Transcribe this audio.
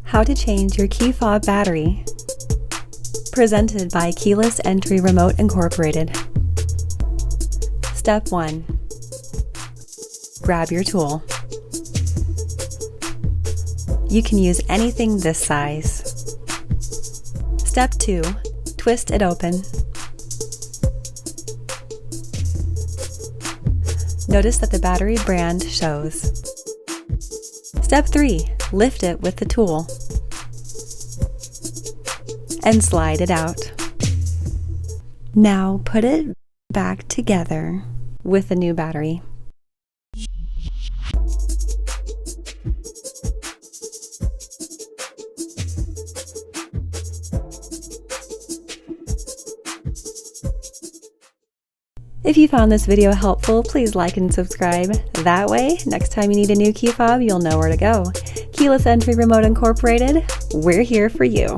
How to change your key fob battery. Presented by Keyless Entry Remote Incorporated. Step 1. Grab your tool. You can use anything this size. Step 2. Twist it open. Notice that the battery brand shows. Step 3. Lift it with the tool and slide it out. Now put it back together with the new battery. If you found this video helpful, please like and subscribe. That way, next time you need a new key fob, you'll know where to go. Keyless Entry Remote Incorporated, we're here for you.